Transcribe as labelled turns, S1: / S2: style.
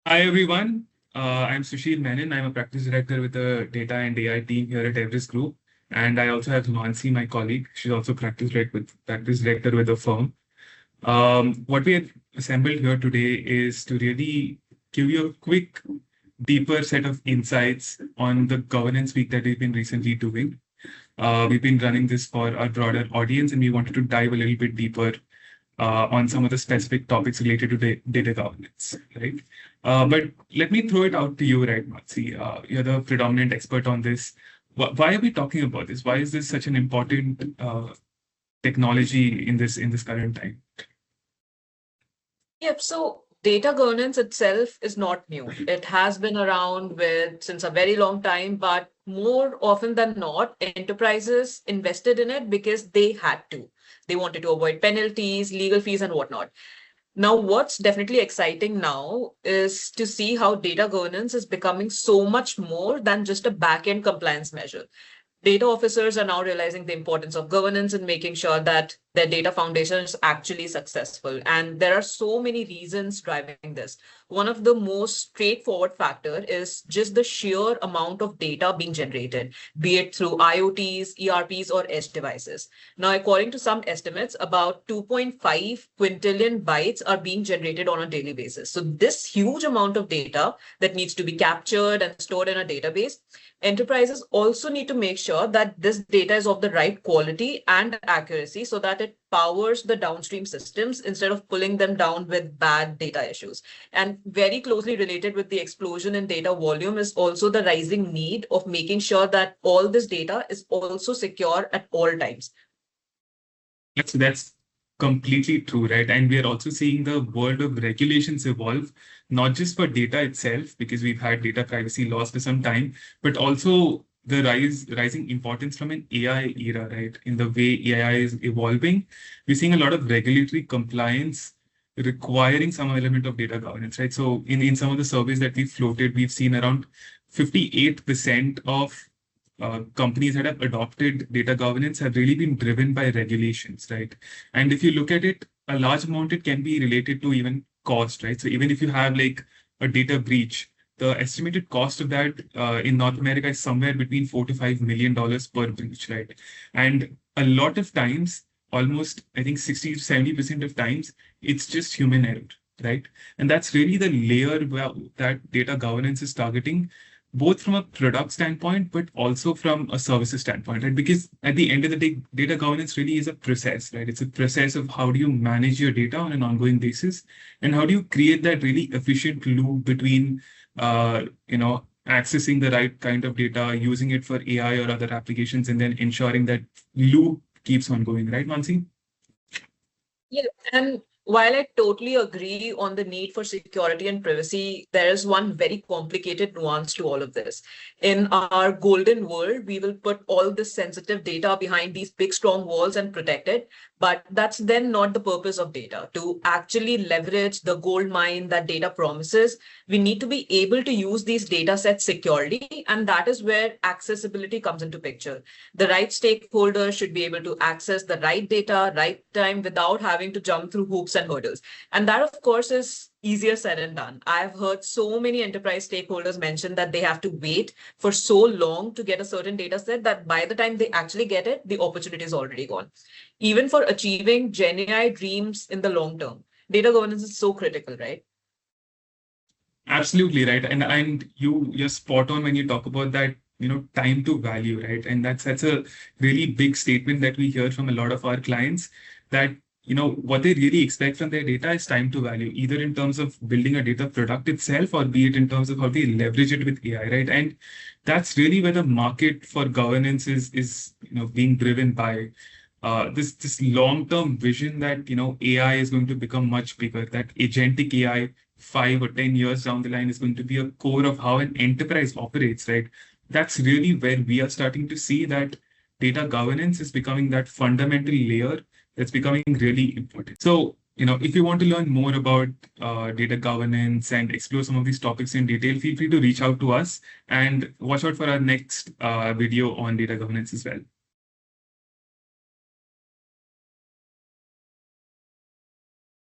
S1: Hi everyone, I'm Suseel Menon. I'm a practice director with the data and AI team here at Everest Group. And I also have Mansi, my colleague. She's also practice director with the firm. What we have assembled here today is to really give you a quick, deeper set of insights on the governance week that we've been recently doing. We've been running this for our broader audience, and we wanted to dive a little bit deeper on some of the specific topics related to data governance, right? But let me throw it out to you, right, Matsi? You're the predominant expert on this. Why are we talking about this? Why is this such an important technology in this current time?
S2: Yep. So data governance itself is not new. It has been around with since a very long time, but more often than not, enterprises invested in it because they had to. They wanted to avoid penalties, legal fees, and whatnot. Now, what's definitely exciting now is to see how data governance is becoming so much more than just a back-end compliance measure. Data officers are now realizing the importance of governance and making sure that their data foundation is actually successful. And there are so many reasons driving this. One of the most straightforward factor is just the sheer amount of data being generated, be it through IoTs, ERPs, or edge devices. Now, according to some estimates, about 2.5 quintillion bytes are being generated on a daily basis. So this huge amount of data that needs to be captured and stored in a database, enterprises also need to make sure that this data is of the right quality and accuracy so that it powers the downstream systems instead of pulling them down with bad data issues. And very closely related with the explosion in data volume is also the rising need of making sure that all this data is also secure at all times.
S1: That's completely true, right? And we are also seeing the world of regulations evolve, not just for data itself, because we've had data privacy laws for some time, but also the rising importance from an AI era, right? In the way AI is evolving, we're seeing a lot of regulatory compliance requiring some element of data governance, right? So in some of the surveys that we've floated, we've seen around 58% of companies that have adopted data governance have really been driven by regulations, right? And if you look at it, a large amount it can be related to even cost, right? So even if you have like a data breach, the estimated cost of that in North America is somewhere between $4 to $5 million per breach, right? And a lot of times, almost I think 60 to 70% of times, it's just human error, right? And that's really the layer that data governance is targeting, both from a product standpoint, but also from a services standpoint, right? Because at the end of the day, data governance really is a process, right? It's a process of how do you manage your data on an ongoing basis, and how do you create that really efficient loop between, accessing the right kind of data, using it for AI or other applications, and then ensuring that loop keeps on going, right, Mansi?
S2: Yeah, and while I totally agree on the need for security and privacy, there is one very complicated nuance to all of this. In our golden world, we will put all this sensitive data behind these big, strong walls and protect it. But that's then not the purpose of data. To actually leverage the gold mine that data promises, we need to be able to use these data sets securely. And that is where accessibility comes into picture. The right stakeholder should be able to access the right data, right time without having to jump through hoops and hurdles. And that, of course, is easier said than done. I've heard so many enterprise stakeholders mention that they have to wait for so long to get a certain data set that by the time they actually get it, the opportunity is already gone. Even for achieving GenAI dreams in the long term, data governance is so critical, right?
S1: Absolutely right, and you're spot on when you talk about that, time to value, right? And that's a really big statement that we hear from a lot of our clients, that what they really expect from their data is time to value, either in terms of building a data product itself, or be it in terms of how they leverage it with AI, right? And that's really where the market for governance is being driven by this long-term vision that AI is going to become much bigger, that agentic AI 5 or 10 years down the line is going to be a core of how an enterprise operates, right? That's really where we are starting to see that data governance is becoming that fundamental layer that's becoming really important. So, if you want to learn more about data governance and explore some of these topics in detail, feel free to reach out to us and watch out for our next video on data governance as well.